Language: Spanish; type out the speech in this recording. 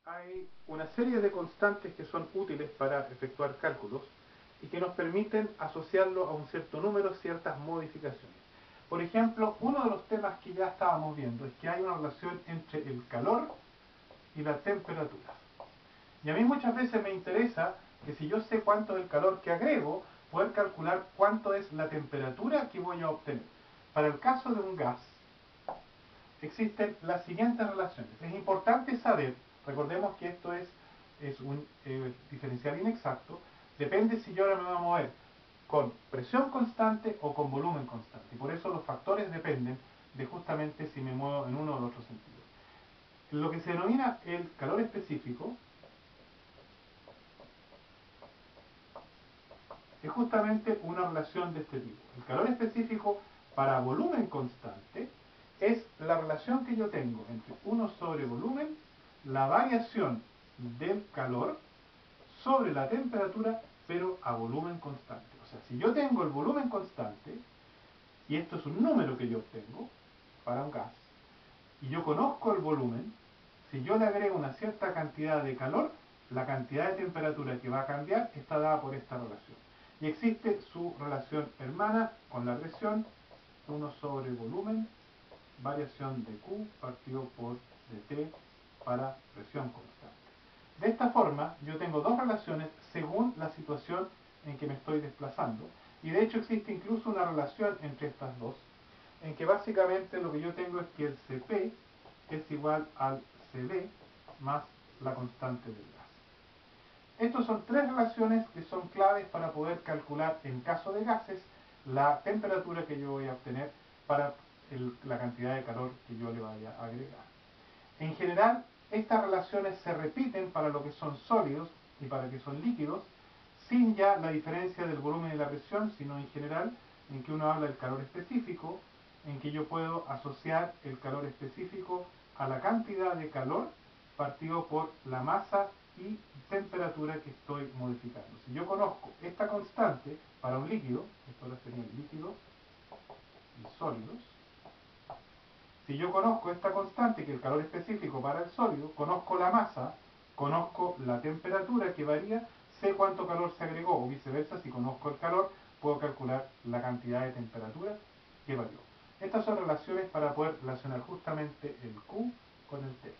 Hay una serie de constantes que son útiles para efectuar cálculos y que nos permiten asociarlo a un cierto número, ciertas modificaciones. Por ejemplo, uno de los temas que ya estábamos viendo es que hay una relación entre el calor y la temperatura. Y a mí muchas veces me interesa que si yo sé cuánto es el calor que agrego, poder calcular cuánto es la temperatura que voy a obtener. Para el caso de un gas, existen las siguientes relaciones. Es importante saber, recordemos que esto es un diferencial inexacto, depende si yo ahora me voy a mover con presión constante o con volumen constante. Y por eso los factores dependen de justamente si me muevo en uno o en otro sentido. Lo que se denomina el calor específico es justamente una relación de este tipo. El calor específico para volumen constante es la relación que yo tengo entre 1 sobre volumen, la variación del calor sobre la temperatura, pero a volumen constante. O sea, si yo tengo el volumen constante, y esto es un número que yo obtengo para un gas, y yo conozco el volumen, si yo le agrego una cierta cantidad de calor, la cantidad de temperatura que va a cambiar está dada por esta relación. Y existe su relación hermana con la presión, 1 sobre volumen, variación de Q partido por dt para presión constante. De esta forma, yo tengo dos relaciones según la situación en que me estoy desplazando, y de hecho existe incluso una relación entre estas dos, en que básicamente lo que yo tengo es que el Cp es igual al Cv más la constante del gas. Estas son tres relaciones que son claves para poder calcular, en caso de gases, la temperatura que yo voy a obtener para la cantidad de calor que yo le vaya a agregar. En general, estas relaciones se repiten para lo que son sólidos y para lo que son líquidos, sin ya la diferencia del volumen y la presión, sino en general, en que uno habla del calor específico, en que yo puedo asociar el calor específico a la cantidad de calor partido por la masa y temperatura que estoy modificando. Si yo conozco esta constante para un líquido, esto ahora serían líquidos y sólidos, si yo conozco esta constante, que es el calor específico para el sólido, conozco la masa, conozco la temperatura que varía, sé cuánto calor se agregó, o viceversa, si conozco el calor, puedo calcular la cantidad de temperatura que varió. Estas son relaciones para poder relacionar justamente el Q con el T.